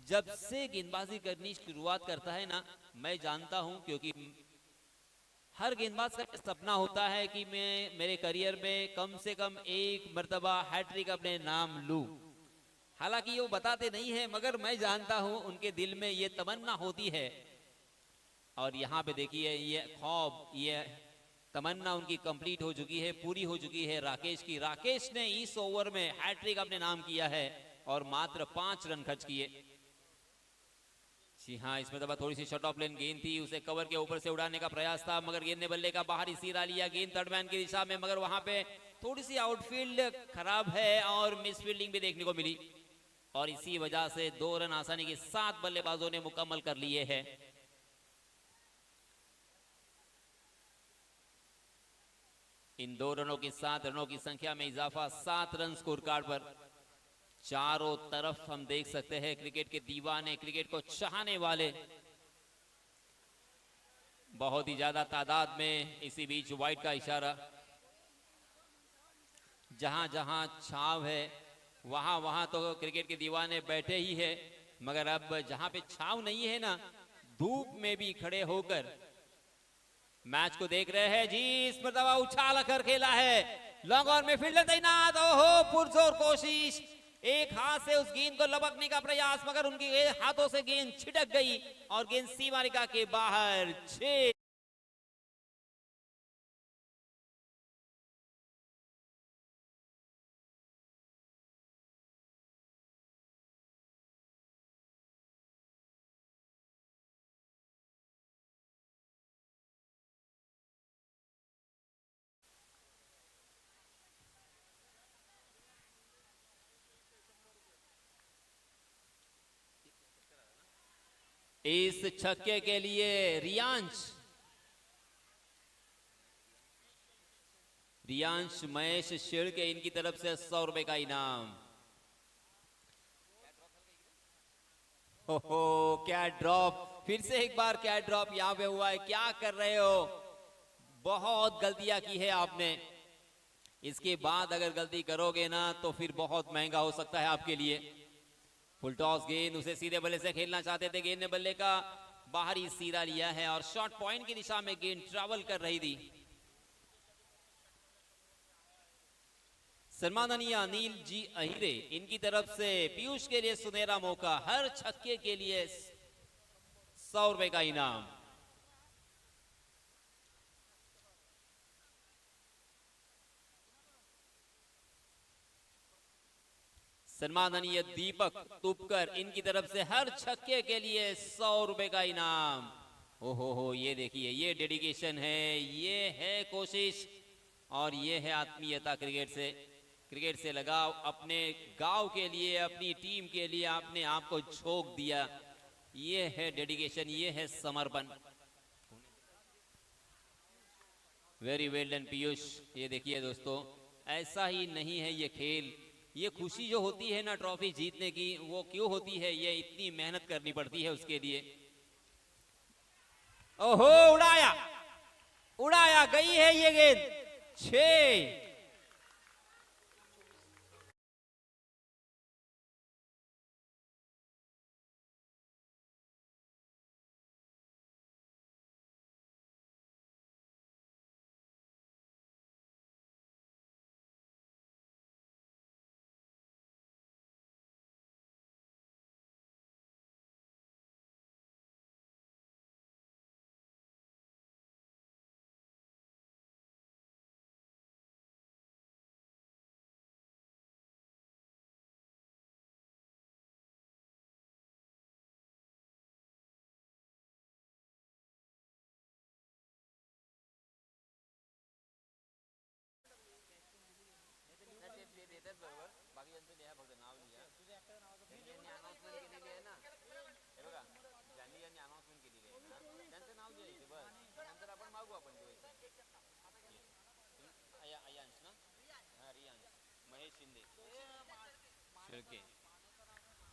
जब से गेंदबाजी करनी शुरुआत करता है ना, मैं जानता हूं, क्योंकि हर गेंदबाज का सपना होता है कि मैं मेरे करियर में कम से कम एक मर्तबा हैट्रिक अपने नाम लूं. हालांकि वो बताते नहीं है, मगर मैं जानता हूं उनके दिल में ये तमन्ना होती है. और यहाँ पे देखिए ये ख्वाब, ये तमन्ना उनकी कंप्लीट हो चुकी है, पूरी हो चुकी है राकेश की. राकेश ने इस ओवर में हैट्रिक अपने नाम किया है और मात्र 5 रन खर्च किए. जी हाँ, इसमें तो थोड़ी सी शॉट ऑफ लेन गेंद थी, उसे कवर के ऊपर से उड़ाने का प्रयास था, मगर गेंद ने बल्ले का बाहरी सिरा लिया. गेंद थर्ड मैन की दिशा में, मगर वहां पे थोड़ी सी आउटफील्ड खराब है और मिस फील्डिंग भी देखने को मिली, और इसी वजह से 2 रन आसानी के साथ बल्लेबाजों ने मुकम्मल कर लिए हैं. इन 2 रनों के साथ रनों की संख्या में इजाफा, 7 रन स्कोर कार्ड पर. चारों तरफ हम देख सकते हैं क्रिकेट के दीवाने, क्रिकेट को चाहने वाले बहुत ही ज्यादा तादाद में. इसी बीच वाइट का इशारा. जहां जहां छाव है वहां वहां तो क्रिकेट के दीवाने बैठे ही है. मगर अब जहां पे छाव नहीं है ना, धूप में भी खड़े होकर मैच को देख रहे हैं जी। इस मरतबा उछाल कर खेला है, लॉन्ग ऑन में फील्डर तैनात। ओहो, पुरजोर कोशिश, एक हाथ से उस गेंद को लपकने का प्रयास, मगर उनके हाथों से गेंद छिटक गई और गेंद सीमा रेखा के बाहर। 6 इस छक्के के लिए रियांश महेश शेड़के, इनकी तरफ से 100 रुपए का इनाम। हो क्या ड्रॉप, फिर से एक बार क्या ड्रॉप यहां पे हुआ है। क्या कर रहे हो, बहुत गलतियां की है आपने। इसके बाद अगर गलती करोगे ना तो फिर बहुत महंगा हो सकता है आपके लिए। फुल टॉस गेंद, उसे सीधे बल्ले से खेलना चाहते थे, गेंद ने बल्ले का बाहरी सीधा लिया है और शॉर्ट पॉइंट की दिशा में गेंद ट्रैवल कर रही थी। सम्माननीय अनिल जी अहिरे, इनकी तरफ से पीयूष के लिए सुनहरा मौका, हर छक्के के लिए 100 रुपए का इनाम। सम्माननीय दीपक तुपकर, इनकी तरफ से हर छक्के के लिए 100 रुपए का इनाम। ओहो हो, ये देखिए, ये डेडिकेशन है, ये है कोशिश और ये है आत्मीयता। क्रिकेट से लगाव, अपने गांव के लिए, अपनी टीम के लिए आपने आप को झोंक दिया। ये है डेडिकेशन, ये है समर्पण। वेरी वेल डन पीयूष। ये देखिए दोस्तों, ऐसा ही नहीं है ये खेल। ये खुशी जो होती है ना ट्रॉफी जीतने की, वो क्यों होती है, ये इतनी मेहनत करनी पड़ती है उसके लिए। ओहो, उड़ाया उड़ाया, गई है ये गेंद। 6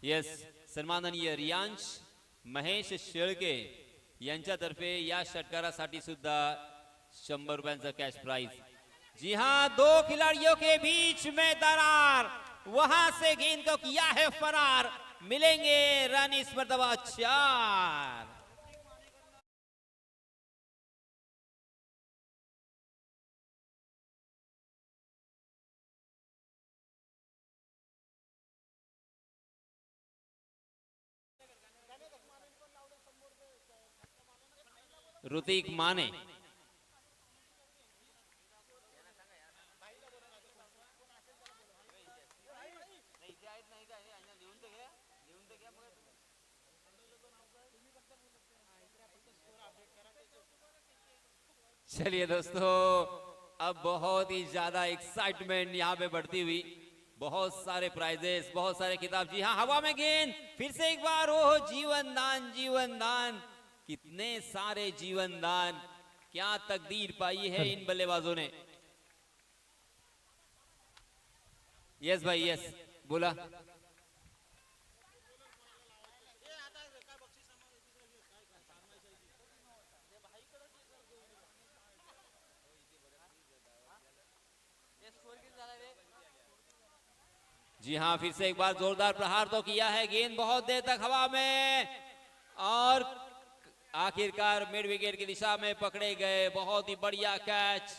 येस, सन्माननीय रियांश महेश शेळके यांच्यातर्फे या षटकारासाठी सुद्धा 100 रुपयांचा कॅश प्राइज। जी हां, दो खिलाड़ियों के बीच में दरार, वहां से गेंद को किया है फरार। मिलेंगे रन इस मरतबा 4। ऋतिक माने, चलिए दोस्तों, अब बहुत ही ज्यादा एक्साइटमेंट यहाँ पे बढ़ती हुई, बहुत सारे प्राइजेस, बहुत सारे खिताब। जी हाँ, हवा में गेंद, फिर से एक बार, ओह जीवन दान, जीवन दान, कितने सारे जीवन दान, क्या तकदीर पाई है इन बल्लेबाजों ने। यस भाई, यस बोला। जी हाँ, फिर से एक बार जोरदार प्रहार तो किया है, गेंद बहुत देर तक हवा में और आखिरकार मिड विकेट की दिशा में पकड़े गए। बहुत ही बढ़िया कैच।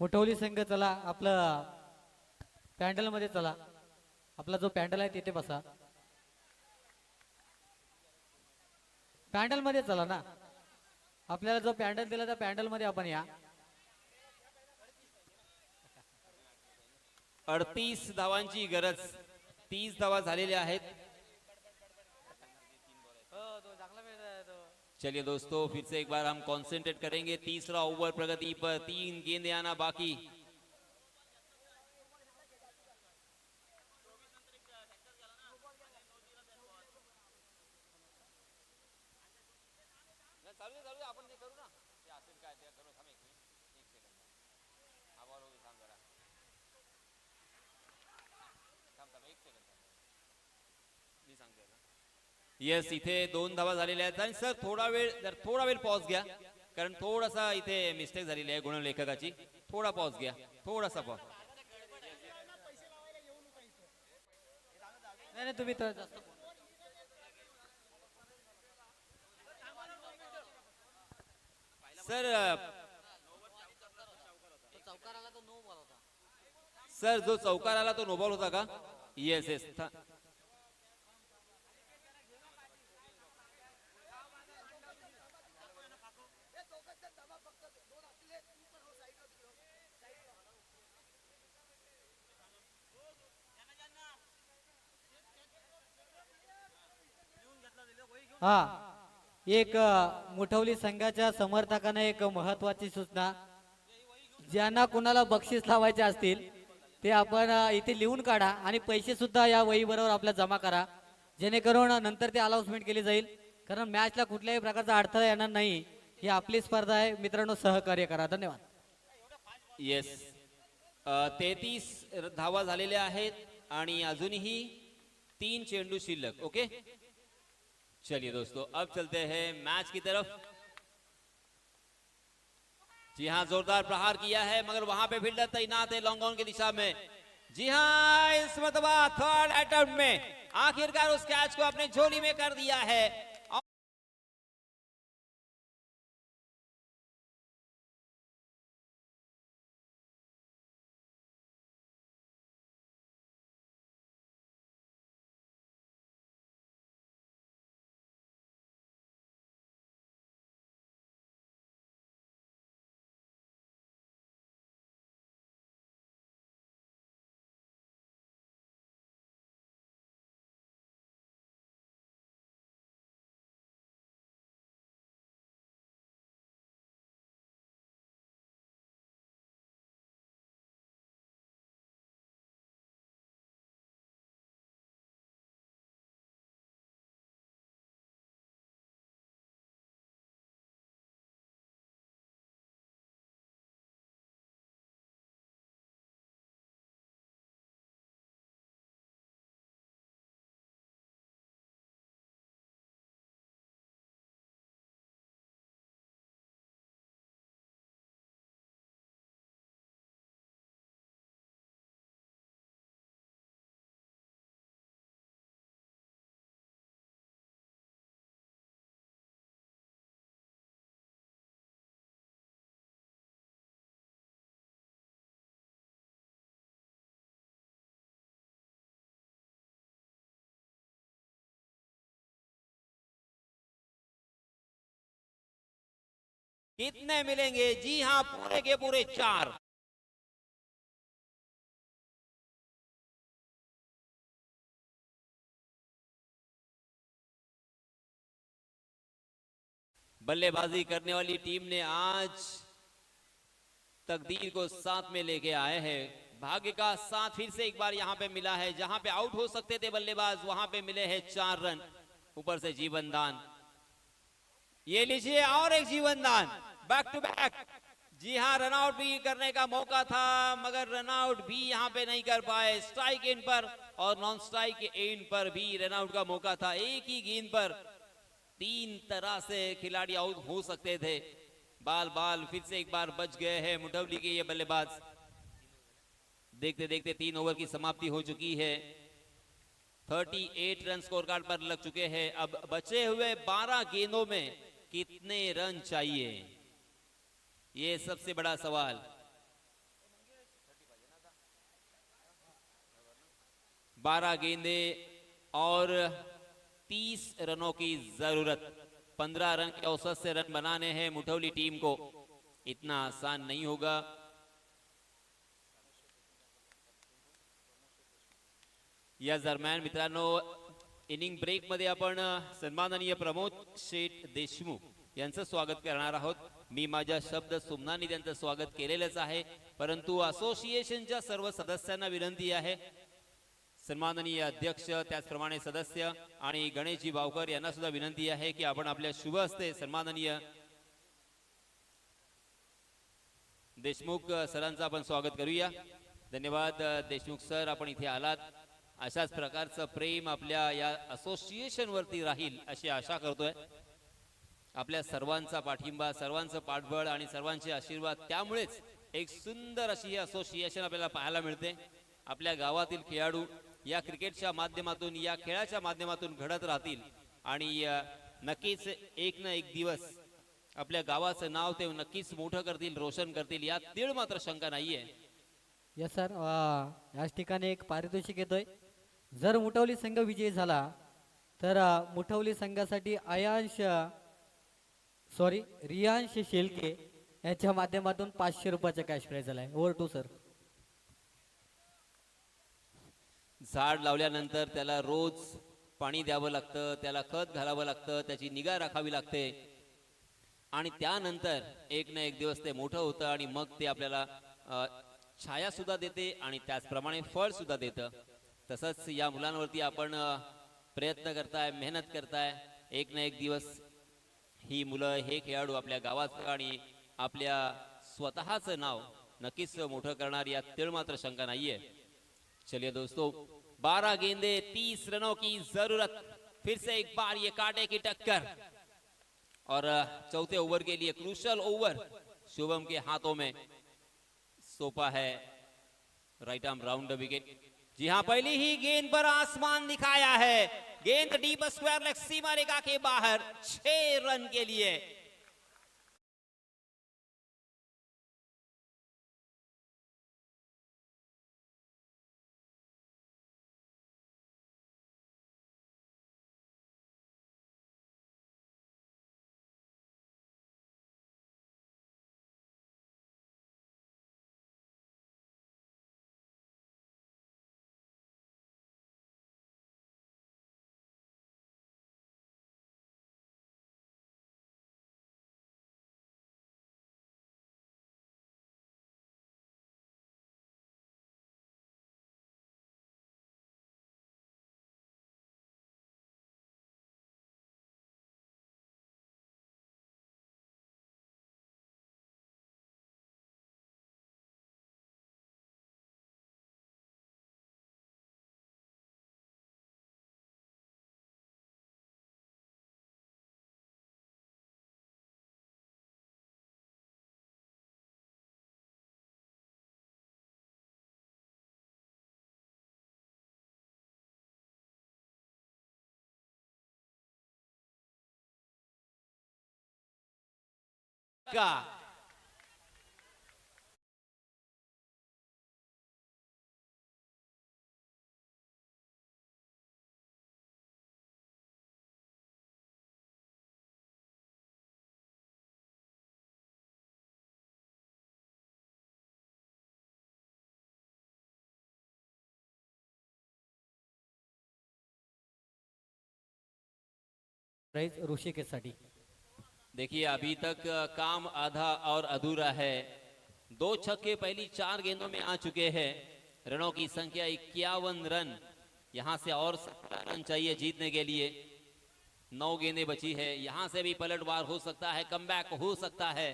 मोठवली संघ चला आपलं पॅन्डल मध्ये चला. आपला जो पॅन्डल आहे तिथे बसा. पॅन्डल मध्ये चला ना. आपल्याला जो पॅन्डल दिला त्या पॅन्डल मध्ये आपण या. 38 धावांची गरज. 30 धावा झालेल्या आहेत. चलिए दोस्तों, फिर से एक बार हम कंसंट्रेट करेंगे. तीसरा ओवर प्रगति पर, 3 गेंदें आना बाकी. येस, इथे 2 धावा झालेल्या आहेत. आणि सर थोडा वेळ पॉज घ्या, कारण थोडासा इथे मिस्टेक झालेली आहे गुणलेखकाची. थोडा पॉज घ्या, थोडासा पॉज. नाही नाही तुम्ही तर जास्त सर चौकार आला तो नो बॉल होता. सर जो चौकार आला तो नो बॉल होता का? Yes yes. हा एक मुठवली संघाच्या समर्थकाने एक महत्वाची सूचना. ज्यांना कुणाला बक्षीस लावायचे असतील ते आपण इथे लिहून काढा आणि पैसे सुद्धा या वही बरोबर आपल्या जमा करा, जेणेकरून नंतर ते अनाउन्समेंट केली जाईल. कारण मॅचला कुठल्याही प्रकारचा अडथळा येणार नाही. ही आपली स्पर्धा आहे मित्रांनो, सहकार्य करा. धन्यवाद. येस, 33 धावा झालेल्या आहेत आणि अजूनही 3 चेंडू शिल्लक. ओके, चलिए दोस्तों, अब चलते हैं मैच की तरफ. जी हाँ, जोरदार प्रहार किया है, मगर वहां पे फील्डर तैनात है लॉन्ग ऑन की दिशा में. जी हाँ, इस मरतबा थर्ड अटेम्प्ट में आखिरकार उस कैच को अपने झोली में कर दिया है. कितने मिलेंगे? जी हाँ, पूरे के पूरे 4. बल्लेबाजी करने वाली टीम ने आज तकदीर को साथ में लेके आए हैं. भाग्य का साथ फिर से एक बार यहां पे मिला है. जहां पे आउट हो सकते थे बल्लेबाज, वहां पे मिले हैं 4 रन. ऊपर से जीवन दान. ये लीजिए और एक जीवन दान, बैक टू बैक जी हाँ, रनआउट भी करने का मौका था मगर रनआउट भी यहाँ पे नहीं कर पाए। स्ट्राइक एंड पर और नॉन स्ट्राइक एंड पर भी रनआउट का मौका था। एक ही गेंद पर 3 तरह से खिलाड़ी आउट हो सकते थे। बाल बाल फिर से एक बार बच गए हैं मुठवली के ये बल्लेबाज। देखते देखते 3 ओवर की समाप्ति हो चुकी है। 38 रन स्कोर कार्ड पर लग चुके हैं। अब बचे हुए 12 गेंदों में कितने रन चाहिए, ये सबसे बड़ा सवाल। 12 गेंदे और 30 रनों की जरूरत। 15 रन के औसत से रन बनाने हैं मुठौली टीम को। इतना आसान नहीं होगा। या दरम्यान मित्रांनो, इनिंग ब्रेक मध्ये आपण सन्माननीय प्रमोद शेठ देशमुख यांचं स्वागत करणार आहोत। मी माझ्या शब्द सुमनानी त्यांचं स्वागत केलेलंच आहे, परंतु असोसिएशनच्या सर्व सदस्यांना विनंती आहे, सन्माननीय अध्यक्ष त्याचप्रमाणे सदस्य आणि गणेशजी भावकर यांना सुद्धा विनंती आहे की आपण आपल्या शुभ हस्ते सन्माननीय देशमुख सरांचं आपण स्वागत करूया। धन्यवाद देशमुख सर, आपण इथे आलात। अशाच प्रकारचं प्रेम आपल्या या असोसिएशन वरती राहील अशी आशा करतोय। आपल्या सर्वांचा पाठिंबा, सर्वांचं पाठबळ आणि सर्वांचे आशीर्वाद, त्यामुळेच एक सुंदर अशी ही असोसिएशन आपल्याला पाहायला मिळते। आपल्या गावातील खेळाडू या क्रिकेटच्या माध्यमातून, या खेळाच्या माध्यमातून घडत राहतील आणि नक्कीच एक ना एक दिवस आपल्या गावाचं नाव ते नक्कीच मोठं करतील, रोशन करतील, यात तीळ मात्र शंका नाहीये। यस सर, याच ठिकाणी एक पारितोषिक येतोय। जर मुठवली संघ विजयी झाला तर मुठवली संघासाठी रियांश शेलके यांच्या माध्यमातून 500 रुपयाचा कॅश प्राइज झालाय। Over to sir. झाड लावल्यानंतर त्याला रोज पाणी द्यावं लागतं, त्याला खत घालावं लागतं, त्याची निगा राखावी लागते आणि त्यानंतर एक ना एक दिवस ते मोठं होतं आणि मग ते आपल्याला छाया सुद्धा देते आणि त्याचप्रमाणे फळ सुद्धा देतं। तसंच या मुलांवरती आपण प्रयत्न करताय, मेहनत करताय। एक ना एक दिवस ही मुलं, हे खेळाडू आपल्या गावाचं आणि आपल्या स्वतःचं नाव नक्कीच मोठं करणार, यात तीळ मात्र शंका नाहीये। चलिए दोस्तों, 12 गेंदे 30 रनों की जरूरत। फिर से एक बार ये कांटे की टक्कर और चौथे ओवर के लिए क्रूशल ओवर शुभम के हाथों में सोपा है right arm round the wicket. जी हां, पहली ही गेंद पर आसमान दिखाया है। गेंद डीप स्क्वायर लेग सीमा रेखा के बाहर 6 रन के लिए। का प्राइज ऋषिकेशसाठी। देखिए, अभी तक काम आधा और अधूरा है। 2 छक्के पहली 4 गेंदों में आ चुके हैं। रनों की संख्या 51 रन। यहां से और 17 रन चाहिए जीतने के लिए। 9 गेंदें बची है, यहां से भी पलटवार हो सकता है, कमबैक हो सकता है।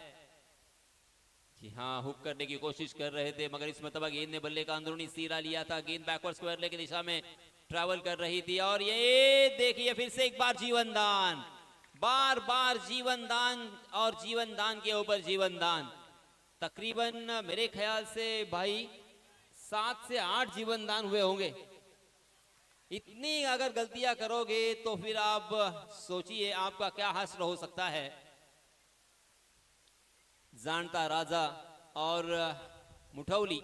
जी हाँ, हुक करने की कोशिश कर रहे थे मगर इस मरतबा गेंद ने बल्ले का अंदरूनी सिरा लिया था। गेंद बैकवर्ड स्क्वायर लेग की दिशा में ट्रैवल कर रही थी और ये देखिए फिर से एक बार जीवन दान, बार बार जीवन दान और जीवन दान के ऊपर जीवन दान। तकरीबन मेरे ख्याल से भाई 7 से 8 जीवन दान हुए होंगे। इतनी अगर गलतियां करोगे तो फिर आप सोचिए आपका क्या हासिल हो सकता है। जानता राजा और मुठौली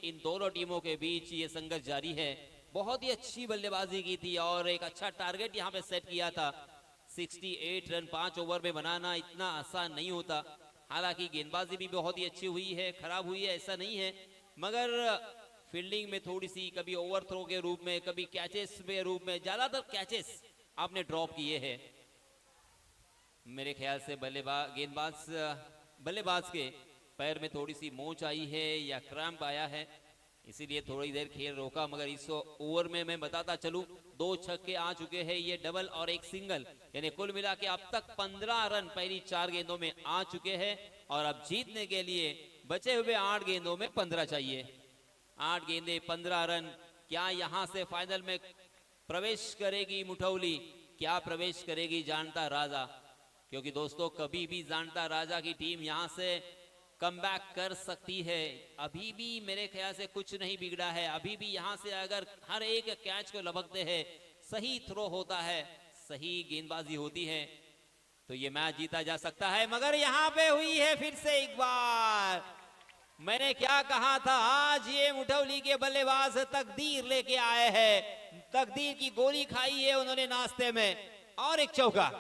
इन दोनों टीमों के बीच ये संघर्ष जारी है। बहुत ही अच्छी बल्लेबाजी की थी और एक अच्छा टारगेट यहाँ पे सेट किया था। 68 रन 5 ओवर में बनाना इतना आसान नहीं होता। हालांकि गेंदबाजी भी बहुत ही अच्छी हुई है, खराब हुई है ऐसा नहीं है, मगर फील्डिंग में थोड़ी सी कभी ओवरथ्रो के रूप में, कभी कैचेस के रूप में, ज्यादातर कैचेस आपने ड्रॉप किए हैं। मेरे ख्याल से बल्लेबाज के पैर में थोड़ी सी मोच आई है या क्रैम्प आया है, इसीलिए थोड़ी देर खेल रोका। मगर इस ओवर में मैं बताता चलूं 2 छक्के आ चुके हैं, ये डबल और एक सिंगल, यानी कुल मिला के अब तक 15 रन पहली 4 गेंदों में आ चुके हैं और अब जीतने के लिए बचे हुए 8 गेंदों में 15 चाहिए। 8 गेंदे 15 रन। क्या यहां से फाइनल में प्रवेश करेगी मुठौली, क्या प्रवेश करेगी जानता राजा? क्योंकि दोस्तों कभी भी जानता राजा की टीम यहां से कमबैक कर सकती है। अभी भी मेरे ख्याल से कुछ नहीं बिगड़ा है। अभी भी यहां से अगर हर एक कैच को लपकते हैं, सही थ्रो होता है, सही गेंदबाजी होती है, तो ये मैच जीता जा सकता है। मगर यहां पे हुई है फिर से एक बार, मैंने क्या कहा था, आज ये मुठौली के बल्लेबाज तकदीर लेके आए हैं, तकदीर की गोली खाई है उन्होंने नाश्ते में, और एक चौका।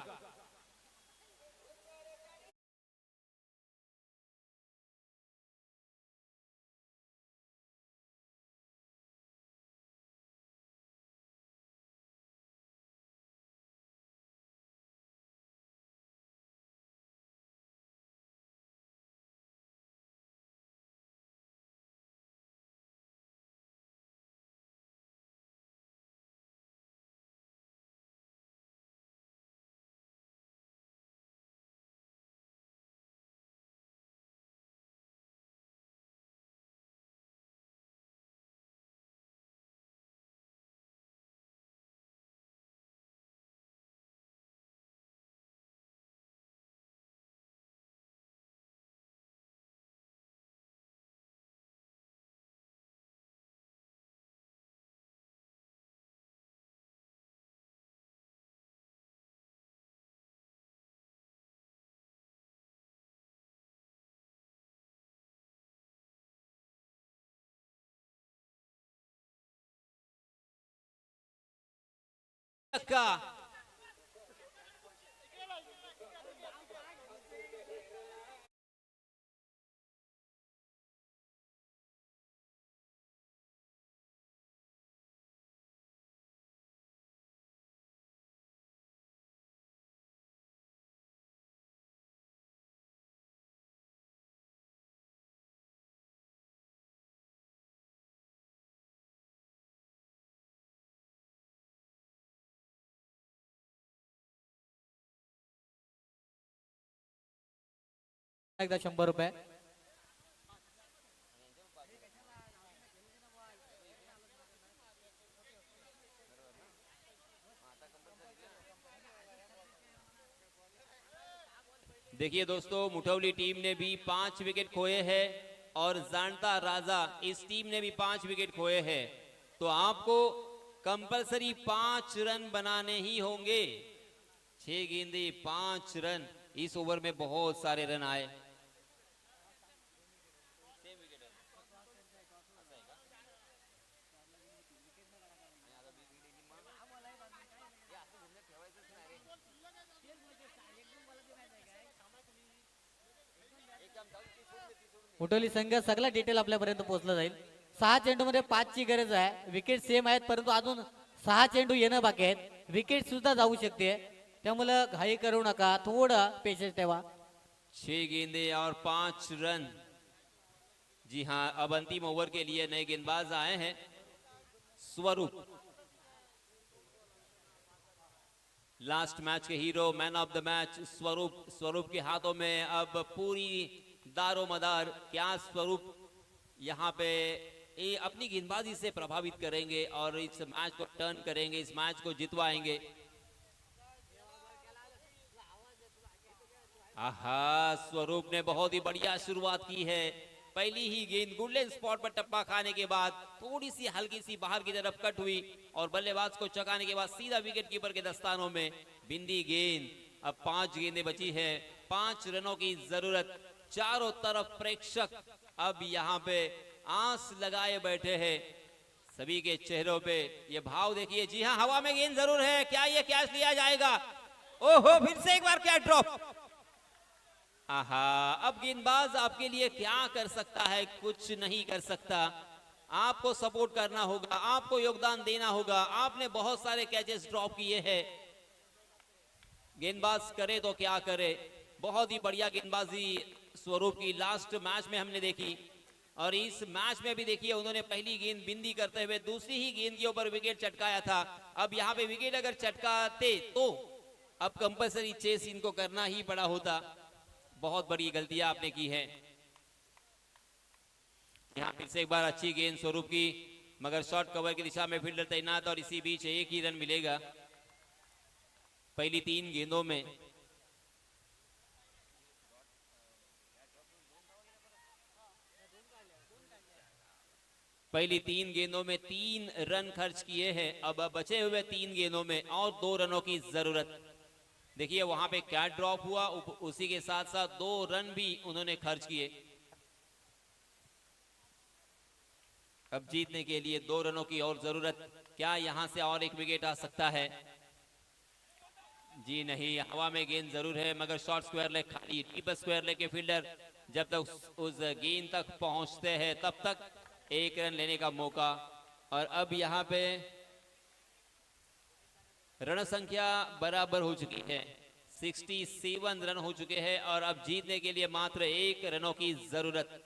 का एकदा 100 रुपये। देखिए दोस्तों, मुठौली टीम ने भी 5 विकेट खोए हैं और जानता राजा इस टीम ने भी 5 विकेट खोए हैं, तो आपको कंपलसरी 5 रन बनाने ही होंगे। 6 गेंदे 5 रन, इस ओवर में बहुत सारे रन आए। मुठोली संघ सगळा डिटेल आपल्यापर्यंत पोहोचला जाईल। 6 चेंडूमध्ये 5 ची गरज आहे। विकेट सेम आहेत परंतु अजून 6 चेंडू येणं बाकी आहेत। विकेट सुद्धा जाऊ शकते, त्यामुळे घाई करू नका, थोडं पेशेंस ठेवा। 6 गेंदे और 5 रन। जी हाँ, अब अंतिम ओवर के लिए नए गेंदबाज आए हैं। स्वरूप last match K hero, man of the match स्वरूप के हाथों में अब पूरी दारोमदार क्या स्वरूप यहाँ पे ये अपनी गेंदबाजी से प्रभावित करेंगे और इस मैच को टर्न करेंगे, इस मैच को जितवाएंगे। आहा, स्वरूप ने बहुत ही बढ़िया शुरुआत की है। पहली ही गेंद गोल्डन स्पॉट पर टप्पा खाने के बाद थोड़ी सी हल्की सी बाहर की तरफ कट हुई और बल्लेबाज को चकाने के बाद सीधा विकेट कीपर के दस्तानों में बिंदी गेंद। अब 5 गेंदें बची है, 5 रनों की जरूरत। चारों तरफ प्रेक्षक अब यहाँ पे आंस लगाए बैठे हैं, सभी के चेहरों पे ये भाव देखिए। जी हाँ, हवा में गेंद जरूर है, क्या ये कैच लिया जाएगा? ओहो, फिर से एक बार क्या ड्रॉप। आहा, अब गेंदबाज आपके लिए क्या कर सकता है? कुछ नहीं कर सकता। आपको सपोर्ट करना होगा, आपको योगदान देना होगा। आपने बहुत सारे कैचेस ड्रॉप किए हैं, गेंदबाज करे तो क्या करे। बहुत ही बढ़िया गेंदबाजी स्वरूप की लास्ट मैच में हमने देखी और इस मैच में भी देखिए उन्होंने पहली गेंद बिंदी करते हुए दूसरी ही गेंद के ऊपर विकेट चटकाया था। अब यहाँ पे विकेट अगर चटकाते तो अब कंपल्सरी चेस इनको करना ही पड़ा होता। बहुत बड़ी गलतियां आपने की है। यहाँ फिर से एक बार अच्छी गेंद स्वरूप की, मगर शॉर्ट कवर की दिशा में फील्डर तैनात और इसी बीच एक ही रन मिलेगा पहली 3 गेंदों में। पहली 3 गेंदों में 3 रन खर्च किए हैं। अब बचे हुए 3 गेंदों में और 2 रनों की जरूरत। देखिए वहां पे कैच ड्रॉप हुआ, उसी के साथ साथ 2 रन भी उन्होंने खर्च किए। अब जीतने के लिए 2 रनों की और जरूरत। क्या यहां से और एक विकेट आ सकता है? जी नहीं, हवा में गेंद जरूर है, मगर शॉर्ट स्क्वायर लेग खाली। डीप स्क्वायर लेग के फील्डर जब तक उस गेंद तक पहुंचते हैं तब तक 1 रन लेने का मौका। और अब यहाँ पे रन संख्या बराबर हो चुकी है, 67 रन हो चुके हैं और अब जीतने के लिए मात्र 1 रनों की जरूरत।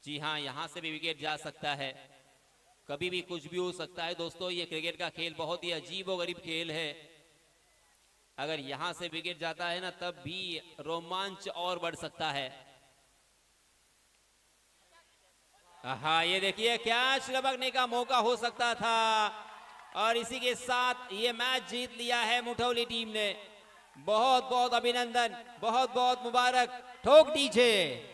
जी हाँ, यहां से भी विकेट जा सकता है, कभी भी कुछ भी हो सकता है दोस्तों। ये क्रिकेट का खेल बहुत ही अजीब और गरीब खेल है। अगर यहां से विकेट जाता है ना, तब भी रोमांच और बढ़ सकता है। हाँ, ये देखिए कैच लपकने का मौका हो सकता था और इसी के साथ ये मैच जीत लिया है मुठौली टीम ने। बहुत बहुत अभिनंदन, बहुत बहुत मुबारक। ठोक दीजिए।